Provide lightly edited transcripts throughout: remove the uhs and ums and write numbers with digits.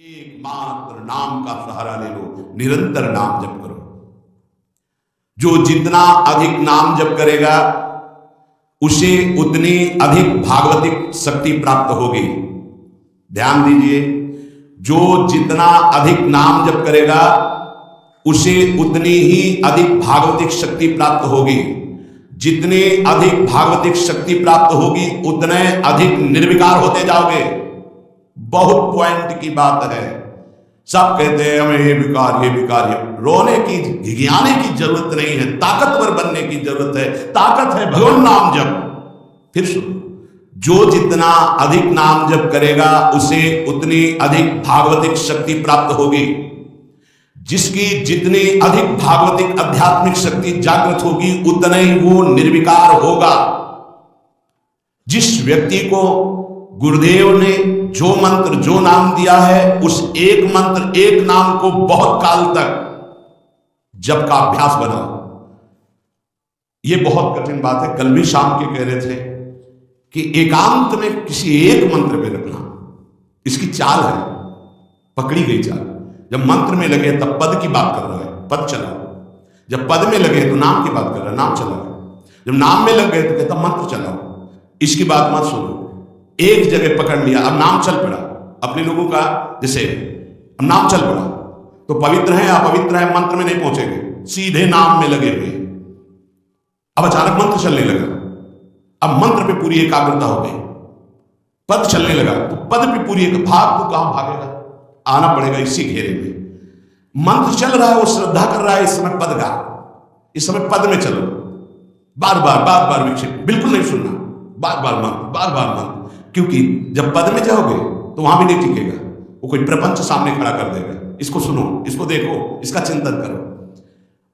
एकमात्र नाम का सहारा ले लो, निरंतर नाम जप करो। जो जितना अधिक नाम जप करेगा उसे उतनी अधिक भागवतिक शक्ति प्राप्त होगी। ध्यान दीजिए, जो जितना अधिक नाम जप करेगा उसे उतनी ही अधिक भागवतिक शक्ति प्राप्त होगी। जितनी अधिक भागवतिक शक्ति प्राप्त होगी उतने अधिक निर्विकार होते जाओगे। बहुत पॉइंट की बात है। सब कहते हैं हमें ये विकार ये। रोने की, घिघियाने की जरूरत नहीं है, ताकतवर बनने की जरूरत है। ताकत है भगवान नाम जप। फिर सुनो, जो जितना अधिक नाम जप करेगा उसे उतनी अधिक भागवतिक शक्ति प्राप्त होगी। जिसकी जितनी अधिक भागवतिक आध्यात्मिक शक्ति जागृत होगी उतना ही वो निर्विकार होगा। जिस व्यक्ति को गुरुदेव ने जो मंत्र जो नाम दिया है उस एक मंत्र एक नाम को बहुत काल तक जप का अभ्यास बनाओ। यह बहुत कठिन बात है। कल भी शाम के कह रहे थे कि एकांत में किसी एक मंत्र पे रखना, इसकी चाल है, पकड़ी गई चाल। जब मंत्र में लगे तब पद की बात कर रहा है, पद चलाओ। जब पद में लगे तो नाम की बात कर रहा है, नाम चलाओ। जब नाम में लग गए तो कहता मंत्र चलाओ। इसकी बात मत सुनो। एक जगह पकड़ लिया, अब नाम चल पड़ा। अपने लोगों का जैसे अब नाम चल पड़ा तो पवित्र है अपवित्र है मंत्र में नहीं पहुंचेंगे, सीधे नाम में लगे हुए। अब अचानक मंत्र चलने लगा, अब मंत्र पे पूरी एकाग्रता हो गई। पद चलने लगा तो पद पे पूरी भाग को कहां भागेगा, आना पड़ेगा इसी घेरे में। मंत्र चल रहा है, वो श्रद्धा कर रहा है, इस समय पद गा, इस समय पद में चलो। बार बार विक्षेप बिल्कुल नहीं सुनना, बार बार मंत्र। क्योंकि जब पद में जाओगे तो वहां भी नहीं टिकेगा, वो कोई प्रपंच सामने खड़ा कर देगा। इसको सुनो, इसको देखो, इसका चिंतन करो।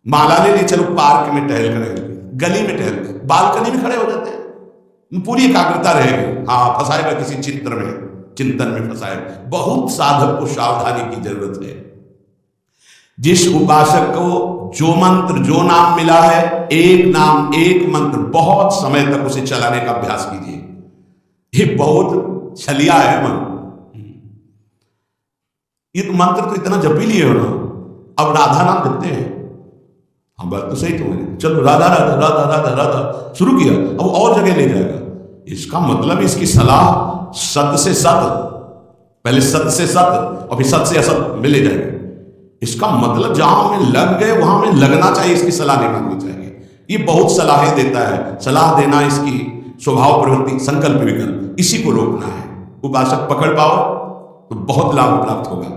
माला ले ली, चलो पार्क में टहल कर, गली में टहल कर, बालकनी में खड़े हो जाते हैं, पूरी एकाग्रता रहेगी। हाँ, फंसाएगा किसी चित्र में, चिंतन में फंसाएगा। बहुत साधक को सावधानी की जरूरत है। जिस उपासक को जो मंत्र जो नाम मिला है, एक नाम एक मंत्र बहुत समय तक उसे चलाने का अभ्यास कीजिए। ये बहुत छलिया है मन। ये तो मंत्र तो इतना जप ही लिए हो ना, अब राधा नाम जपते हैं। हाँ, बात तो सही तुम्हारी। चलो राधा राधा राधा राधा राधा शुरू किया, अब और जगह ले जाएगा। इसका मतलब इसकी सलाह सत से सत, पहले सत से सत और फिर सत से असत में ले जाएगा। इसका मतलब जहां में लग गए वहां में लगना चाहिए, इसकी सलाह नहीं माननी चाहिए। ये बहुत सलाहें देता है। सलाह देना इसकी स्वभाव प्रवृत्ति, संकल्प विकल्प, इसी को रोकना है। उपासक पकड़ पाओ तो बहुत लाभ प्राप्त होगा।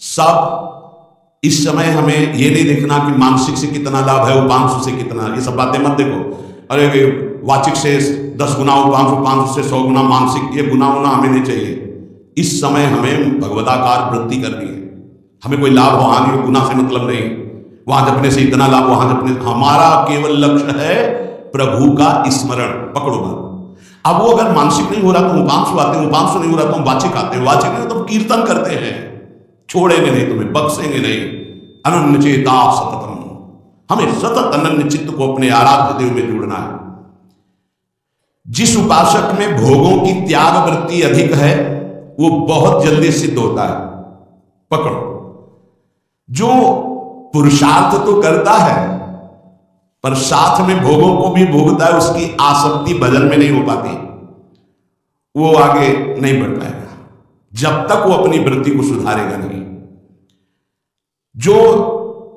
सब इस समय हमें ये नहीं देखना कि मानसिक से कितना लाभ है, उपांशु से कितना, ये सब बातें मत देखो। अरे वाचिक से 10 गुना उपांशु, उपांशु से 100 गुना मानसिक, ये गुना होना हमें नहीं चाहिए। इस समय हमें भगवदाकार वृत्ति करनी है। हमें कोई लाभ हो हानि हो, गुना से मतलब नहीं। वहां जपने से इतना लाभ, वहां जपने, हमारा केवल लक्ष्य है प्रभु का स्मरण। पकड़ो बात। अब वो अगर मानसिक नहीं हो रहा तो उपांशु आते हैं, उपांशु नहीं हो रहा तो वाचिक आते हैं, वाचिक नहीं तो कीर्तन करते हैं। छोड़ेंगे नहीं, तुम्हें बख्शेंगे नहीं। अनन्य चेता सततम, हमें सतत अनन्य चित्त को अपने आराध्य देव में जोड़ना है। जिस उपासक में भोगों की त्याग वृत्ति अधिक है वो बहुत जल्दी सिद्ध होता है। पकड़ो, जो पुरुषार्थ तो करता है पर साथ में भोगों को भी भोगता है, उसकी आसक्ति भजन में नहीं हो पाती, वो आगे नहीं बढ़ पाएगा जब तक वो अपनी वृत्ति को सुधारेगा नहीं। जो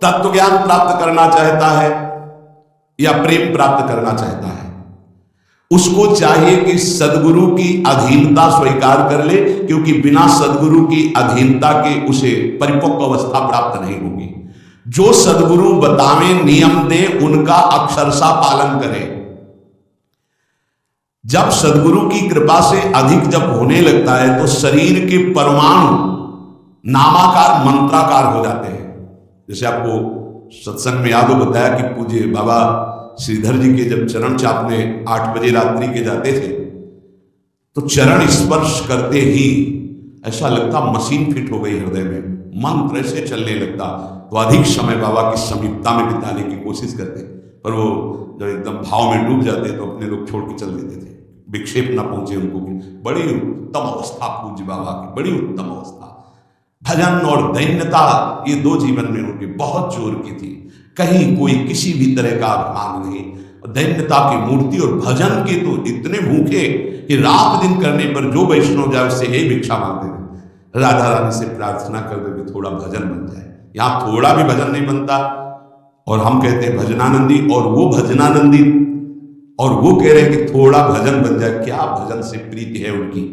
तत्व ज्ञान प्राप्त करना चाहता है या प्रेम प्राप्त करना चाहता है, उसको चाहिए कि सदगुरु की अधीनता स्वीकार कर ले, क्योंकि बिना सदगुरु की अधीनता के उसे परिपक्व अवस्था प्राप्त नहीं होगी। जो सदगुरु बतावे नियम दे उनका अक्षरशः पालन करे। जब सदगुरु की कृपा से अधिक जब होने लगता है तो शरीर के परमाणु नामाकार मंत्राकार हो जाते हैं। जैसे आपको सत्संग में याद हो बताया कि पूज्य बाबा श्रीधर जी के जब चरण चापने 8 बजे रात्रि के जाते थे तो चरण स्पर्श करते ही ऐसा लगता मशीन फिट हो गई हृदय में, मंत्र ऐसे चलने लगता। तो अधिक समय बाबा की समीपता में बिताने की कोशिश करते, पर वो जब एकदम भाव में डूब जाते तो अपने लोग छोड़ के चल देते थे, विक्षेप ना पहुंचे उनको। बड़ी उत्तम अवस्था पूज्य बाबा की, बड़ी उत्तम अवस्था। भजन और दैन्यता, ये दो जीवन में उनके बहुत जोर की थी। कहीं कोई किसी भी तरह का अभिमान नहीं। दैन्यता की मूर्ति और भजन के तो इतने भूखे कि रात दिन करने पर जो वैष्णव जाए उससे यही भिक्षा मांगते थे, राधा रानी से प्रार्थना कर दे कि थोड़ा भजन बन जाए। यहाँ थोड़ा भी भजन नहीं बनता और हम कहते हैं भजनानंदी, और वो भजनानंदी और वो कह रहे हैं कि थोड़ा भजन बन जाए। क्या भजन से प्रीति है उनकी।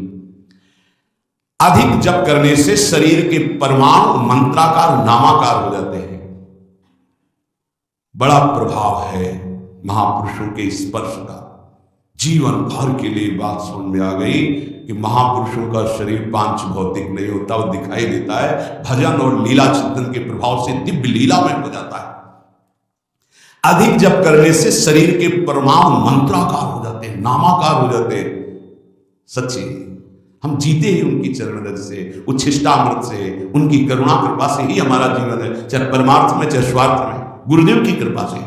अधिक जप करने से शरीर के परमाणु मंत्राकार नामाकार हो जाते हैं। बड़ा प्रभाव है महापुरुषों के स्पर्श का। जीवन भर के लिए बात समझ में आ गई कि महापुरुषों का शरीर पांच भौतिक नहीं होता, वो दिखाई देता है भजन और लीला चिंतन के प्रभाव से दिव्य लीला में हो जाता है। अधिक जप करने से शरीर के परमाणु मंत्राकार हो जाते हैं, नामाकार हो जाते हैं। सच्ची हम जीते ही उनकी चरण रज से, उच्छिष्टामृत से, उनकी करुणा कृपा से ही हमारा जीवन है, चाहे परमार्थ में चाहे स्वार्थ में, गुरुदेव की कृपा से।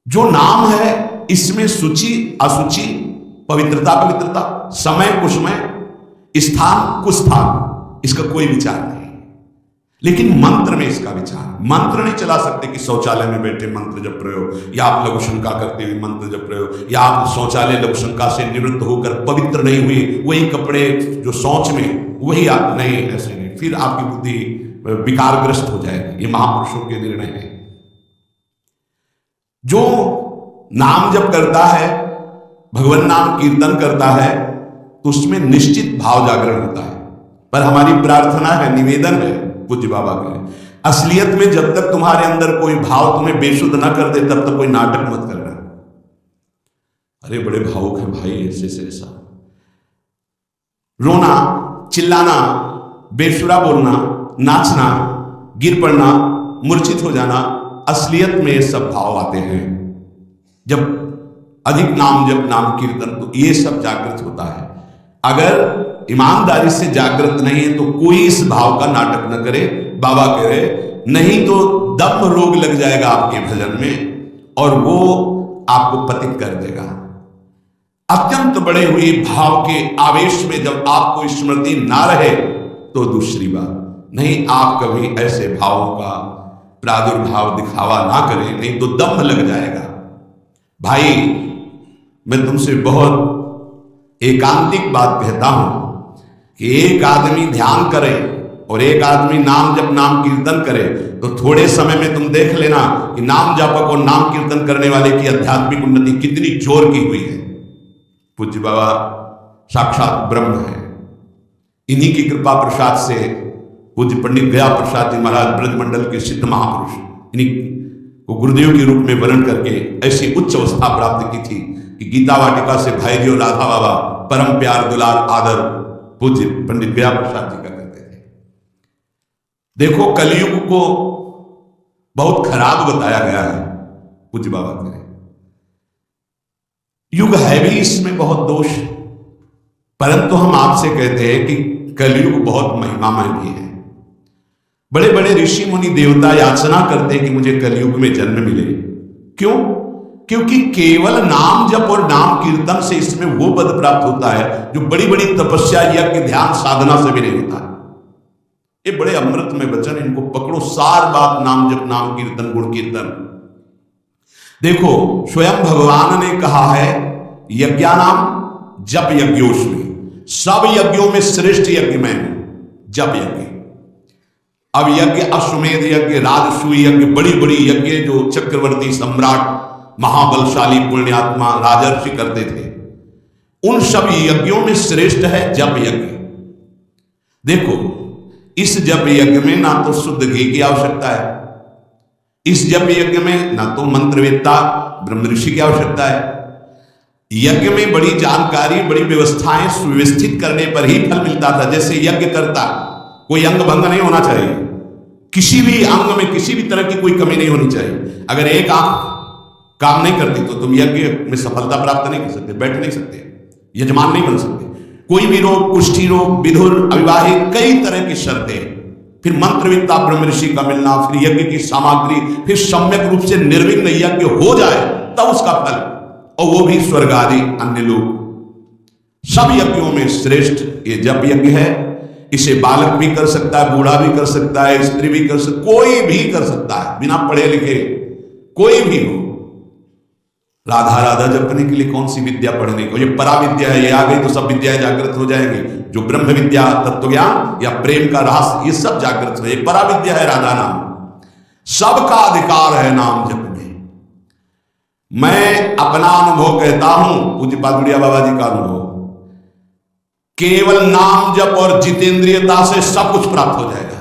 जो नाम है इसमें सूचि असुचि, पवित्रता पवित्रता, समय कुसमय, स्थान कुस्थान, इसका कोई विचार नहीं। लेकिन मंत्र में इसका विचार, मंत्र नहीं चला सकते कि शौचालय में बैठे मंत्र जप रहे हो, या आप लघु शंका करते हुए मंत्र जप रहे हो, या आप शौचालय लघु शंका से निवृत्त होकर पवित्र नहीं हुए, वही कपड़े जो शौच में वही आप नहीं, ऐसे नहीं, फिर आपकी बुद्धि विकारग्रस्त हो जाएगी। ये महापुरुषों के निर्णय है। जो नाम जप करता है, भगवान नाम कीर्तन करता है, तो उसमें निश्चित भाव जागरण होता है। पर हमारी प्रार्थना है, निवेदन है पूज्य बाबा के लिए, असलियत में जब तक तुम्हारे अंदर कोई भाव तुम्हें बेसुध न कर दे तब तक कोई नाटक मत करना। अरे बड़े भावुक है भाई, ऐसे से ऐसा रोना, चिल्लाना, बेसुरा बोलना, नाचना, गिर पड़ना, मूर्छित हो जाना, असलियत में ये सब भाव आते हैं। जब अधिक नाम जप नाम कीर्तन, तो ये सब जागृत होता है। अगर ईमानदारी से जागृत नहीं है तो कोई इस भाव का नाटक न करे, बाबा कह रहे, नहीं तो दम रोग लग जाएगा आपके भजन में और वो आपको पतित कर देगा। अत्यंत बड़े हुए भाव के आवेश में जब आपको स्मृति ना रहे तो दूसरी बात नहीं, आप कभी ऐसे भावों का प्रादुर्भाव दिखावा ना करें, नहीं तो दम लग जाएगा। भाई मैं तुमसे बहुत एकांतिक बात कहता हूं कि एक आदमी ध्यान करे और एक आदमी नाम जप नाम कीर्तन करे तो थोड़े समय में तुम देख लेना कि नाम जापक और नाम कीर्तन करने वाले की आध्यात्मिक उन्नति कितनी जोर की हुई है। पूज्य बाबा साक्षात ब्रह्म है। इन्हीं की कृपा प्रसाद से पूज्य पंडित गया प्रसाद जी महाराज ब्रजमंडल के सिद्ध महापुरुष, इन्हीं को गुरुदेव के रूप में वर्ण करके ऐसी उच्च अवस्था प्राप्त की थी कि गीता वाटिका से भाई जी और राधा बाबा परम प्यार दुलार आदर पूज्य पंडित गया प्रसाद जी का करते थे। देखो कलयुग को बहुत खराब बताया गया है, पूज्य बाबा कह रहे युग है भी इसमें बहुत दोष, परंतु हम आपसे कहते हैं कि कलयुग बहुत महिमामय भी है। बड़े बड़े ऋषि मुनि देवता याचना करते हैं कि मुझे कलयुग में जन्म मिले। क्यों? क्योंकि केवल नाम जप और नाम कीर्तन से इसमें वो पद प्राप्त होता है जो बड़ी बड़ी तपस्या, यज्ञ, ध्यान, साधना से भी नहीं होता है। ये बड़े अमृत में वचन, इनको पकड़ो, सार बात नाम जप नाम कीर्तन गुण कीर्तन। देखो स्वयं भगवान ने कहा है यज्ञानाम जप यज्ञोस्मि, सब यज्ञों में श्रेष्ठ यज्ञ मैं हूं, जप यज्ञ। अब यज्ञ अश्वमेध यज्ञ, राजसूय यज्ञ, बड़ी बड़ी यज्ञ जो चक्रवर्ती सम्राट महाबलशाली पुण्यात्मा राजर्षि करते थे, उन सब यज्ञों में श्रेष्ठ है जप यज्ञ। देखो इस जप यज्ञ में ना तो शुद्ध घी की आवश्यकता है, इस जप यज्ञ में ना तो मंत्रवेत्ता ब्रह्म ऋषि की आवश्यकता है। यज्ञ में बड़ी जानकारी, बड़ी व्यवस्थाएं सुव्यवस्थित करने पर ही फल मिलता था। जैसे यज्ञ करता, कोई अंग भंग नहीं होना चाहिए, किसी भी अंग में किसी भी तरह की कोई कमी नहीं होनी चाहिए। अगर एक आंख काम नहीं करती तो तुम यज्ञ में सफलता प्राप्त नहीं कर सकते, बैठ नहीं सकते, यजमान नहीं बन सकते। कोई भी रोग, कुष्ठी रोग, विधुर, अविवाहित, कई तरह की शर्तें, फिर मंत्रविद्ता ब्रह्म ऋषि का मिलना, फिर यज्ञ की सामग्री, फिर सम्यक रूप से निर्विघ्न यज्ञ हो जाए तब उसका फल, और वो भी स्वर्ग आदि अन्य लोग। सब यज्ञों में श्रेष्ठ ये जप यज्ञ है। इसे बालक भी कर सकता है, बूढ़ा भी कर सकता है, स्त्री भी कर सकता, कोई भी कर सकता है, बिना पढ़े लिखे कोई भी हो। राधा राधा जपने के लिए कौन सी विद्या पढ़ने को, ये परा विद्या है, ये आ गई तो सब विद्याएं जागृत हो जाएंगी। जो ब्रह्म विद्या, तत्व ज्ञान या प्रेम का रहस्य, ये सब जागृत हो, ये परा विद्या है राधा नाम। सबका अधिकार है नाम जप में। मैं अपना अनुभव कहता हूं, पूज्य पादुड़िया बाबा जी का अनुभव, केवल नाम जप और जितेंद्रियता से सब कुछ प्राप्त हो जाएगा।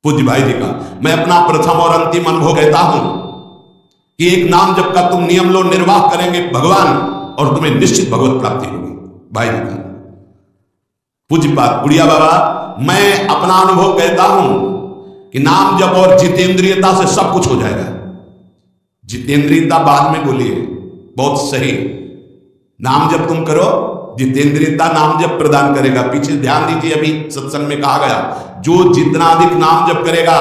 पूज्य भाई जी का मैं अपना प्रथम और अंतिम अनुभव कहता हूं कि एक नाम जप का तुम नियम लो, निर्वाह करेंगे भगवान, और तुम्हें निश्चित भगवत प्राप्ति होगी। भाई जी का पूज्य पादुड़िया बाबा, मैं अपना अनुभव कहता हूं कि नाम जप और जितेंद्रियता से सब कुछ हो जाएगा। जितेंद्रियता बाद में बोलिए, बहुत सही। नाम जप तुम करो, जितेंद्रियता नाम जप प्रदान करेगा। पीछे ध्यान दीजिए, अभी सत्संग में कहा गया, जो जितना अधिक नाम जप करेगा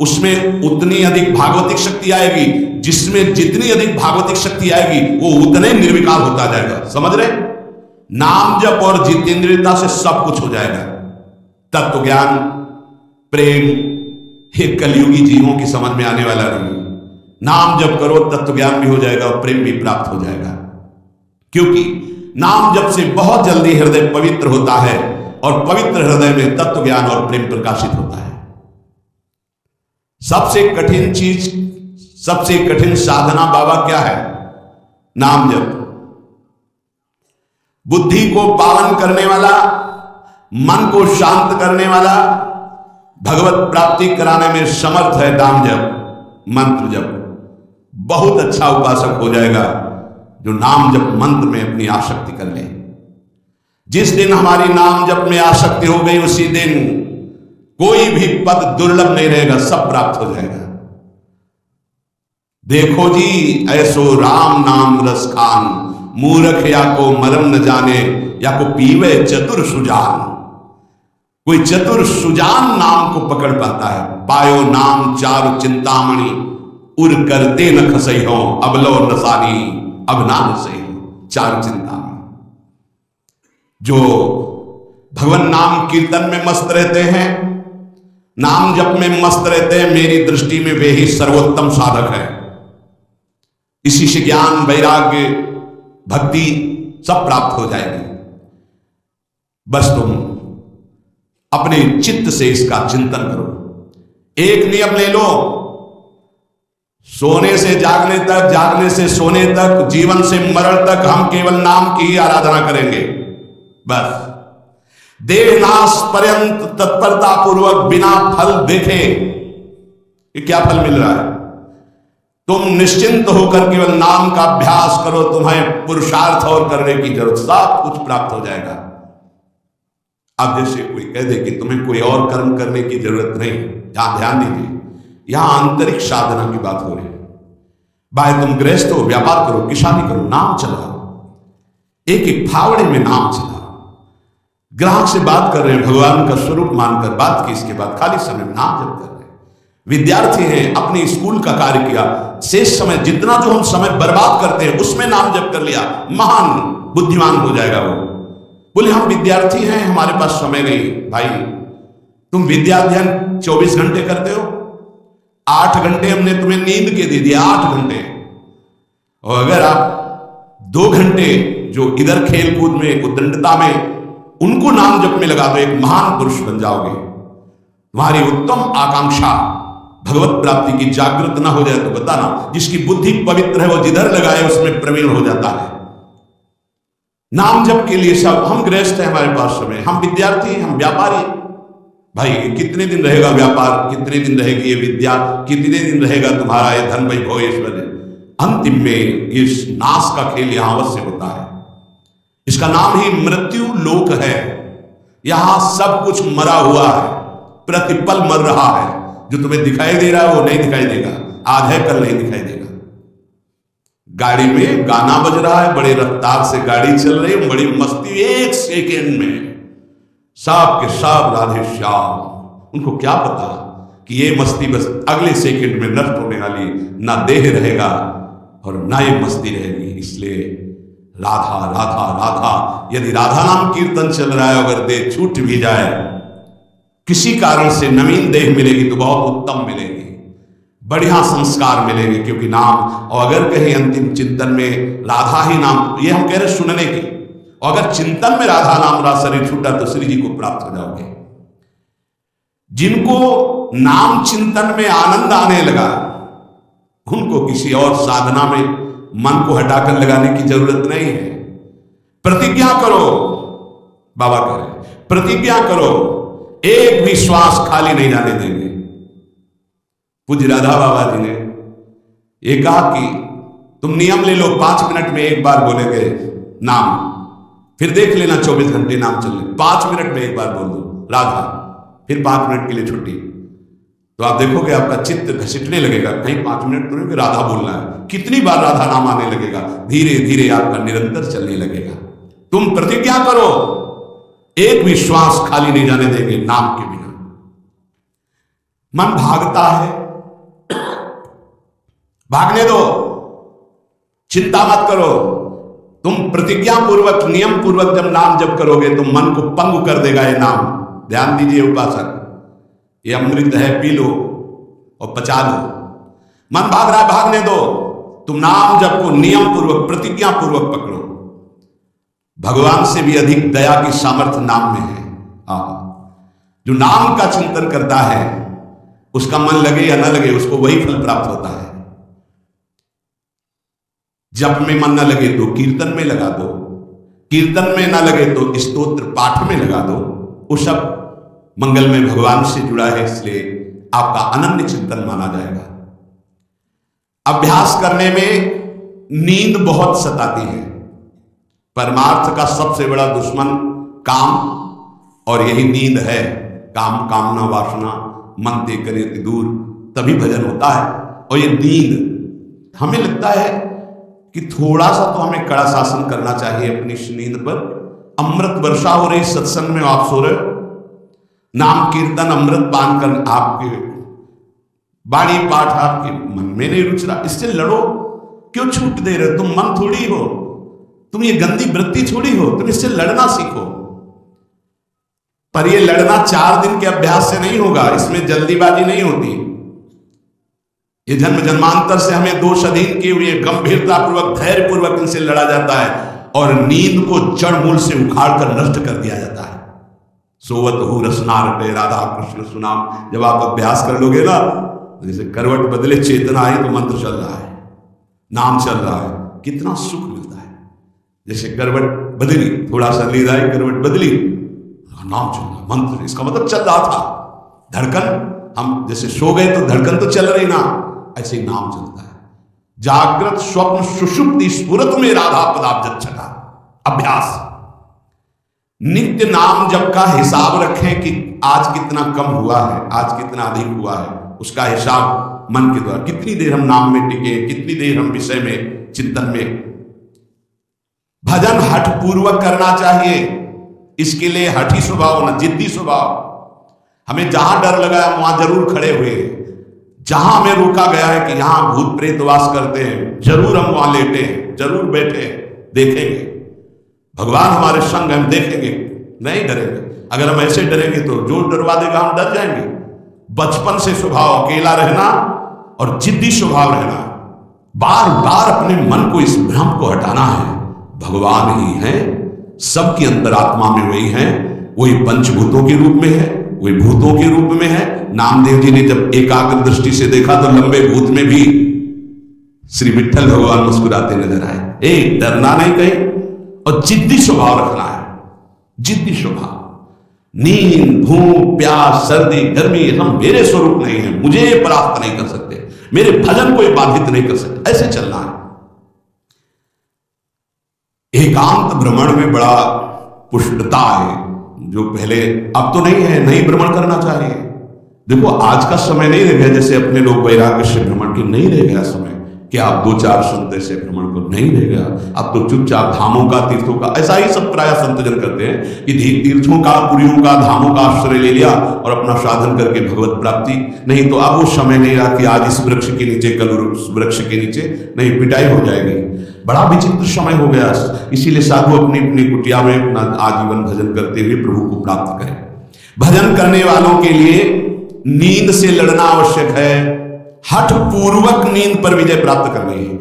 उसमें उतनी अधिक भागवतिक शक्ति आएगी, जिसमें जितनी अधिक भागवतिक शक्ति आएगी वो उतने निर्विकार होता जाएगा। समझ रहे? नाम जप और जितेंद्रियता से सब कुछ हो जाएगा। तत्व ज्ञान, प्रेम, हे कलयुगी जीवों की समझ में आने वाला नहीं। नाम जप करो, तत्व ज्ञान भी हो जाएगा और प्रेम भी प्राप्त हो जाएगा, क्योंकि नाम जप से बहुत जल्दी हृदय पवित्र होता है और पवित्र हृदय में तत्व ज्ञान और प्रेम प्रकाशित होता है। सबसे कठिन चीज, सबसे कठिन साधना बाबा क्या है? नाम जप। बुद्धि को पावन करने वाला, मन को शांत करने वाला, भगवत प्राप्ति कराने में समर्थ है नाम जप, मंत्र जप। बहुत अच्छा उपासक हो जाएगा जो नाम जप मंत्र में अपनी आसक्ति कर ले। जिस दिन हमारी नाम जप में आसक्ति हो गई, उसी दिन कोई भी पद दुर्लभ नहीं रहेगा, सब प्राप्त हो जाएगा। देखो जी ऐसो राम नाम रस खान, मूर्ख या को मरम न जाने, या को पीवे चतुर सुजान। कोई चतुर सुजान नाम को पकड़ पाता है। पायो नाम चारु चिंतामणि, उर करते न खसई हो, अबलो नसानी अब ना नसई हो। चारु चिंतामणि जो भगवान नाम कीर्तन में मस्त रहते हैं, नाम जप में मस्त रहते हैं, मेरी दृष्टि में वे ही सर्वोत्तम साधक है। इसी से ज्ञान, वैराग्य, भक्ति सब प्राप्त हो जाएगी। बस तुम अपने चित्त से इसका चिंतन करो। एक नियम ले लो, सोने से जागने तक, जागने से सोने तक, जीवन से मरण तक हम केवल नाम की ही आराधना करेंगे। बस देहनाश पर्यंत तत्परता पूर्वक बिना फल देखे, ये क्या फल मिल रहा है? तुम निश्चिंत होकर केवल नाम का अभ्यास करो, तुम्हें पुरुषार्थ और करने की जरूरत, सब कुछ प्राप्त हो जाएगा। अब जैसे कोई कह दे कि तुम्हें कोई और कर्म करने की जरूरत नहीं, यहां ध्यान दीजिए, यहां आंतरिक साधना की बात हो रही है। भाई तुम गृहस्थ हो, व्यापार करो, किसानी करो, नाम चलाओ, एक एक फावड़े में नाम चलाओ। ग्राहक से बात कर रहे हैं, भगवान का स्वरूप मानकर बात की, इसके बाद खाली समय में नाम जप कर रहे हैं। विद्यार्थी हैं, अपने स्कूल का कार्य किया, शेष समय जितना जो हम समय बर्बाद करते हैं उसमें नाम जप कर लिया, महान बुद्धिमान हो जाएगा वो। बोले हम विद्यार्थी हैं, हमारे पास समय नहीं। भाई तुम विद्या अध्ययन 24 घंटे करते हो, 8 घंटे हमने तुम्हें नींद के दे दिए, 8 घंटे। और अगर आप 2 घंटे जो इधर खेल कूद में, उद्दंडता में, उनको नाम जप में लगा दो, एक महान पुरुष बन जाओगे। तुम्हारी उत्तम आकांक्षा भगवत प्राप्ति की जागृत ना हो जाए तो बताना, जिसकी बुद्धि पवित्र है वो जिधर लगाए उसमें प्रवीण हो जाता है। नाम जप के लिए सब, हम गृहस्थ हैं, हमारे पास समय, हम विद्यार्थी, हम व्यापारी। भाई कितने दिन रहेगा व्यापार, कितने दिन रहेगी ये विद्या, कितने दिन रहेगा तुम्हारा ये धन वैभव ऐश्वर्य? अंतिम में इस नाश का खेल यहां अवश्य होता है। इसका नाम ही मृत्यु लोक है। यहां सब कुछ मरा हुआ है, प्रतिपल मर रहा है। जो तुम्हें दिखाई दे रहा है वो नहीं दिखाई देगा, आज है कल नहीं दिखाई देगा। गाड़ी में गाना बज रहा है, बड़े रफ्तार से गाड़ी चल रही है, बड़ी मस्ती, 1 सेकेंड में सब के सब राधे श्याम। उनको क्या पता कि ये मस्ती बस अगले सेकंड में नष्ट होने वाली, ना देह रहेगा और ना ये मस्ती रहेगी। इसलिए राधा राधा राधा। यदि राधा नाम कीर्तन चल रहा है, अगर देह छूट भी जाए, किसी कारण से नवीन देह मिलेगी तो बहुत उत्तम मिलेगी, बढ़िया संस्कार मिलेंगे, क्योंकि नाम। और अगर कहीं अंतिम चिंतन में राधा ही नाम, ये हम कह रहे सुनने की, और अगर चिंतन में राधा नाम रहा शरीर छूटा तो श्री जी को प्राप्त हो जाओगे। जिनको नाम चिंतन में आनंद आने लगा, उनको किसी और साधना में मन को हटाकर लगाने की जरूरत नहीं है। प्रतिज्ञा करो, बाबा कह रहे प्रतिज्ञा करो, एक भी श्वास खाली नहीं जाने देंगे। पूज्य राधा बाबा जी ने ये कहा कि तुम नियम ले लो, 5 मिनट में एक बार बोलेंगे नाम, फिर देख लेना 24 घंटे नाम चल रहे, 5 मिनट में एक बार बोल दो राधा, फिर 5 मिनट के लिए छुट्टी। तो आप देखोगे आपका चित्त घसीटने लगेगा, कहीं 5 मिनट तो राधा बोलना है, कितनी बार राधा नाम आने लगेगा, धीरे धीरे आपका निरंतर चलने लगेगा। तुम प्रतिज्ञा करो, एक भी श्वास खाली नहीं जाने देंगे नाम के बिना। मन भागता है, भागने दो, चिंता मत करो। तुम प्रतिज्ञा पूर्वक, नियम पूर्वक जब नाम जप करोगे तो मन को पंग कर देगा ये नाम। ध्यान दीजिए उपासक, ये अमृत है, पी लो और पचा लो। मन भाग रहा है, भागने दो। तुम नाम जप को नियम पूर्वक, प्रतिज्ञा पूर्वक पकड़ो। भगवान से भी अधिक दया की सामर्थ्य नाम में है। जो नाम का चिंतन करता है, उसका मन लगे या न लगे, उसको वही फल प्राप्त होता है। जप में मन न लगे तो कीर्तन में लगा दो, कीर्तन में न लगे तो स्तोत्र पाठ में लगा दो। वो सब मंगल में भगवान से जुड़ा है, इसलिए आपका अनन्य चिंतन माना जाएगा। अभ्यास करने में नींद बहुत सताती है। परमार्थ का सबसे बड़ा दुश्मन काम, और यही नींद है। काम कामना वासना मन ते करे दूर, तभी भजन होता है। और ये नींद, हमें लगता है कि थोड़ा सा तो हमें कड़ा शासन करना चाहिए अपनी नींद पर। अमृत वर्षा हो रही सत्संग में, आप सो रहे हो, नाम कीर्तन अमृत पान कर, आपके वाणी पाठ आपके मन में नहीं रुच रहा, इससे लड़ो। क्यों छूट दे रहे? तुम मन थोड़ी हो, तुम ये गंदी वृत्ति थोड़ी हो, तुम इससे लड़ना सीखो। पर ये लड़ना 4 दिन के अभ्यास से नहीं होगा, इसमें जल्दीबाजी नहीं होती। ये जन्म जन्मांतर से हमें दोष अधीन किए हुए गंभीरता पूर्वक, धैर्य पूर्वक इनसे लड़ा जाता है, और नींद को जड़ मूल से उखाड़ कर नष्ट कर दिया जाता है। सोवत हूँ रसना रटे राधा कृष्ण सुनाम। जब आप अभ्यास कर लोगे ना, जैसे करवट बदले चेतना आई तो मंत्र चल रहा है, नाम चल रहा है, कितना सुख मिलता है। जैसे करवट बदली, थोड़ा सा नींद आई, करवट बदली, नाम चल रहा, मंत्र, इसका मतलब चल रहा था। धड़कन, हम जैसे सो गए तो धड़कन तो चल रही ना, ऐसे ही नाम चलता है। जागृत स्वप्न सुषुप्ति स्फुरत में राधा पदाब्ज छटा। अभ्यास, नित्य नाम जप का हिसाब रखें कि आज कितना कम हुआ है, आज कितना अधिक हुआ है, उसका हिसाब मन के द्वारा। कितनी देर हम नाम में टिके, कितनी देर हम विषय में, चिंतन में। भजन हठ पूर्वक करना चाहिए, इसके लिए हठी स्वभाव होना, जिद्दी स्वभाव। हमें जहां डर लगा है वहां जरूर खड़े हुए, जहां हमें रोका गया है कि यहां भूत प्रेत वास करते हैं, जरूर हम वहां लेटे हैं, जरूर बैठे हैं, देखेंगे भगवान हमारे संग, हम देखेंगे, नहीं डरेंगे। अगर हम ऐसे डरेंगे तो जो डरवा देगा हम डर जाएंगे। बचपन से स्वभाव अकेला रहना और जिद्दी स्वभाव रहना, बार बार अपने मन को, इस भ्रम को हटाना है। भगवान ही है, सबकी अंतरात्मा में वही है, वही पंचभूतों के रूप में है, वही भूतों के रूप में है। नामदेव जी ने जब एकाग्र दृष्टि से देखा तो लंबे भूत में भी श्री विठ्ठल भगवान मुस्कुराते नजर आए। एक डरना नहीं कहीं, और जिद्दी स्वभाव रखना है, जिद्दी स्वभाव। नींद, भूख, प्यास, सर्दी, गर्मी, हम मेरे स्वरूप नहीं है, मुझे परास्त नहीं कर सकते, मेरे भजन को बाधित नहीं कर सकते, ऐसे चलना है। एकांत भ्रमण में बड़ा पुष्टता है, जो पहले, अब तो नहीं है, नहीं भ्रमण करना चाहिए। देखो आज का समय नहीं रह गया जैसे अपने लोग वैराग्य से भ्रमण की, नहीं रह गया समय कि आप 2-4 संत से भ्रमण को, नहीं रह गया। अब तो चुपचाप धामों का, तीर्थों का, ऐसा ही सब प्राय संतजन करते हैं कि तीर्थों का, पुरियों का, धामों का आश्रय ले लिया और अपना साधन करके भगवत प्राप्ति। नहीं तो अब वो समय नहीं रहा कि आज इस वृक्ष के नीचे, कल उस वृक्ष के नीचे, नहीं, पिटाई हो जाएगी। बड़ा विचित्र समय हो गया, इसीलिए साधु अपनी अपनी कुटिया में अपना आजीवन भजन करते हुए प्रभु को प्राप्त करें। भजन करने वालों के लिए नींद से लड़ना आवश्यक है, हठ पूर्वक नींद पर विजय प्राप्त करनी है।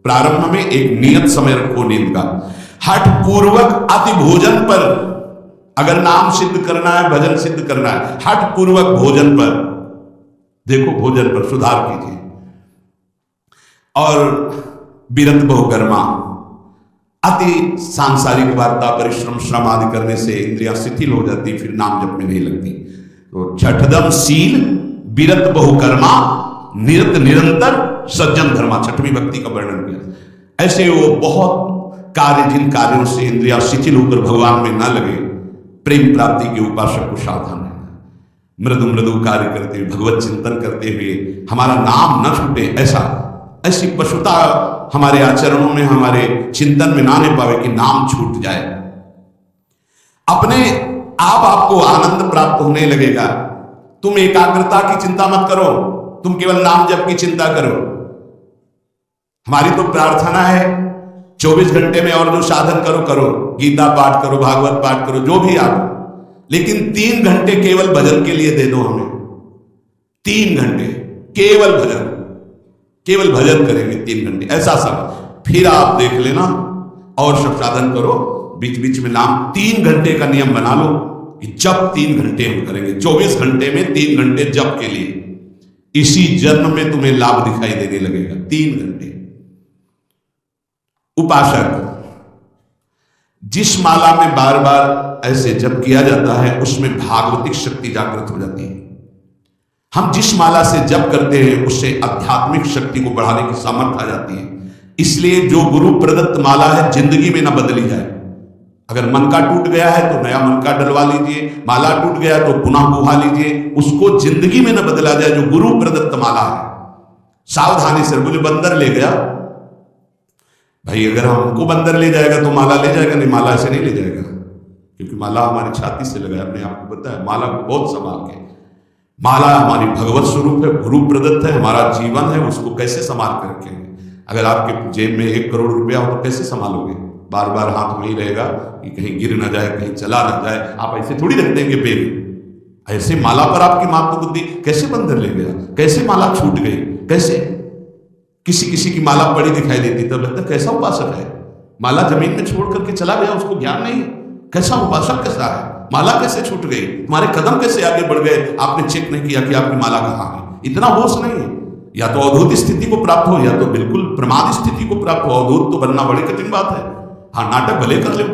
प्रारंभ में एक नियत समय रखो नींद का, हठ पूर्वक अति भोजन पर, अगर नाम सिद्ध करना है, भजन सिद्ध करना है, हठ पूर्वक भोजन पर, देखो भोजन पर सुधार कीजिए। और विरत बहुकर्मा, अति सांसारिक वार्ता परिश्रम श्रम आदि करने से इंद्रियां शिथिल हो जाती, फिर नाम जप में नहीं लगती। तो छठदम शील, विरत बहुकर्मा, निरत निरंतर सज्जन धर्मा, छठवीं भक्ति का वर्णन किया। ऐसे वो बहुत कार्य, जिन कार्यों से इंद्रियां शिथिल होकर भगवान में न लगे, प्रेम प्राप्ति के उपासक को सावधान रहना। मृदु मृदु कार्य करते हुए, भगवत चिंतन करते हुए हमारा नाम न छूटे, ऐसी पशुता हमारे आचरणों में, हमारे चिंतन में ना आने पावे कि नाम छूट जाए। अपने आप आपको आनंद प्राप्त होने लगेगा। तुम एकाग्रता की चिंता मत करो, तुम केवल नाम जप की चिंता करो। हमारी तो प्रार्थना है 24 घंटे में और जो साधन करो करो, गीता पाठ करो, भागवत पाठ करो, जो भी आप, लेकिन 3 घंटे केवल भजन के लिए दे दो हमें। 3 घंटे केवल भजन, केवल भजन करेंगे 3 घंटे, ऐसा सब। फिर आप देख लेना और सब साधन करो, बीच बीच में नाम। 3 घंटे का नियम बना लो कि जब 3 घंटे हम करेंगे, 24 घंटे में 3 घंटे जप के लिए। इसी जन्म में तुम्हें लाभ दिखाई देने लगेगा। 3 घंटे। उपासक, जिस माला में बार बार ऐसे जप किया जाता है उसमें भागवतिक शक्ति जागृत हो जाती है। हम जिस माला से जप करते हैं उससे आध्यात्मिक शक्ति को बढ़ाने की सामर्थ्य आ जाती है। इसलिए जो गुरु प्रदत्त माला है जिंदगी में ना बदली जाए। अगर मन का टूट गया है तो नया मन का डलवा लीजिए, माला टूट गया तो पुनः बुहा लीजिए, उसको जिंदगी में न बदला जाए जो गुरु प्रदत्त माला है। सावधानी से। बोले बंदर ले गया, भाई अगर हमको बंदर ले जाएगा तो माला ले जाएगा? नहीं, माला ऐसे नहीं ले जाएगा, क्योंकि माला हमारी छाती से लगा है। अपने आपको पता है, माला को बहुत संभाल के, माला हमारी भगवत स्वरूप है, गुरु प्रदत्त है, हमारा जीवन है, उसको कैसे संभाल कर रखेंगे? अगर आपके जेब में 1 करोड़ रुपया हो तो कैसे संभालोगे? बार बार हाथ में ही रहेगा कि कहीं गिर ना जाए, कहीं चला ना जाए। आप ऐसे थोड़ी रख देंगे बेग। ऐसे माला पर आपकी मात बुद्धि, कैसे बंदर ले गया, कैसे माला छूट गई, कैसे? किसी किसी की माला पड़ी दिखाई देती तब लगता है कैसा उपासक है, माला जमीन में छोड़ करके चला गया, उसको ज्ञान नहीं, कैसा उपासक कैसा है, माला कैसे छूट गई, तुम्हारे कदम कैसे आगे बढ़ गए, आपने चेक नहीं किया कि आपकी माला कहाँ है। इतना होश नहीं है। या तो अवधूत स्थिति को प्राप्त हो या तो बिल्कुल प्रमाद स्थिति को प्राप्त हो। अवधूत तो बनना बड़ी कठिन बात है। हाँ, नाटक भले कर लो।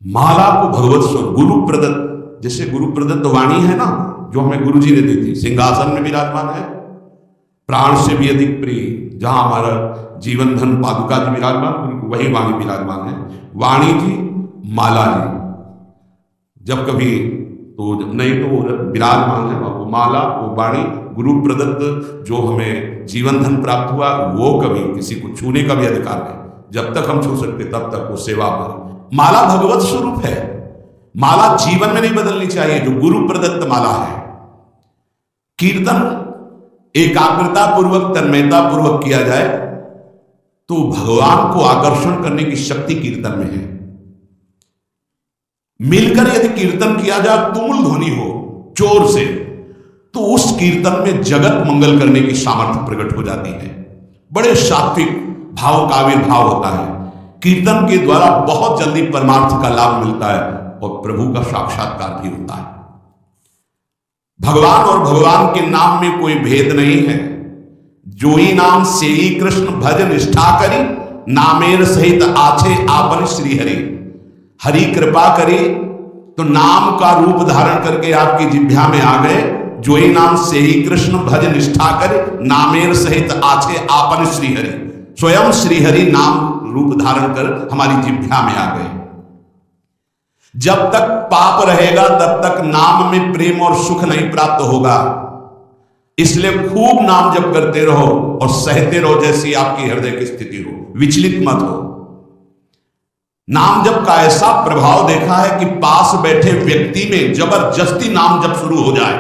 माला को भगवत स्वरूप गुरु प्रदत्त, जैसे गुरु प्रदत्त वाणी है ना, जो हमें गुरु जी ने दी थी, सिंहासन में विराजमान है, प्राण से भी अधिक प्रिय, जहां हमारा जीवन धन पादुका जी विराजमान, वही वाणी विराजमान है। वाणी जी, माला जी, जब कभी तो नहीं तो विराजमान है वो माला, वो वाणी, गुरु प्रदत्त जो हमें जीवन धन प्राप्त हुआ, वो कभी किसी को छूने का भी अधिकार नहीं। जब तक हम छू सकते तब तक वो सेवा हमारी। माला भगवत स्वरूप है। माला जीवन में नहीं बदलनी चाहिए, जो गुरु प्रदत्त माला है। कीर्तन एकाग्रता पूर्वक, तन्मयता पूर्वक किया जाए तो भगवान को आकर्षण करने की शक्ति कीर्तन में है। मिलकर यदि कीर्तन किया जाए, तुमुल ध्वनि हो जोर से, तो उस कीर्तन में जगत मंगल करने की सामर्थ्य प्रकट हो जाती है। बड़े सात्विक भाव का आविर्भाव होता है। कीर्तन के द्वारा बहुत जल्दी परमार्थ का लाभ मिलता है और प्रभु का साक्षात्कार भी होता है। भगवान और भगवान के नाम में कोई भेद नहीं है। जो ही नाम से ही कृष्ण भज निष्ठा करी, नामेर सहित आछे आपन श्री हरि। हरि कृपा करी तो नाम का रूप धारण करके आपकी जिह्वा में आ गए। जो ही नाम से ही कृष्ण भज निष्ठा करे, नामेर सहित आछे आपन श्री हरि। स्वयं श्री हरि नाम रूप धारण कर हमारी जिह्वा में आ गए। जब तक पाप रहेगा तब तक नाम में प्रेम और सुख नहीं प्राप्त होगा। इसलिए खूब नाम जप करते रहो और सहते रहो, जैसी आपकी हृदय की स्थिति हो, विचलित मत हो। नाम जप का ऐसा प्रभाव देखा है कि पास बैठे व्यक्ति में जबरदस्ती नाम जप शुरू हो जाए,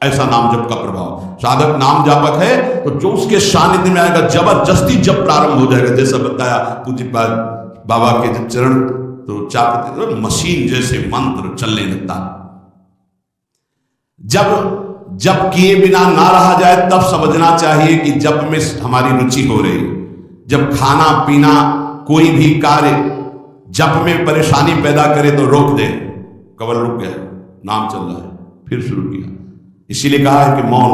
ऐसा नाम जप का प्रभाव। साधक नाम जापक है तो जो उसके सानिध्य में आएगा जबरदस्ती जब प्रारंभ हो जाएगा। जैसा बताया पूज्य बाबा के जब चरण तो चापते तो मशीन जैसे मंत्र चलने लगता। जब जप किए बिना ना रहा जाए तब समझना चाहिए कि जप में हमारी रुचि हो रही। जब खाना पीना कोई भी कार्य जप में परेशानी पैदा करे तो रोक दे। कवल रुक गया, नाम चल रहा है, फिर शुरू किया। इसीलिए कहा है कि मौन।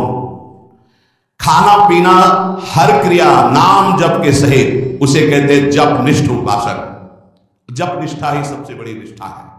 खाना पीना हर क्रिया नाम जप के सहित उसे कहते जप निष्ठ उपासक। जप निष्ठा ही सबसे बड़ी निष्ठा है।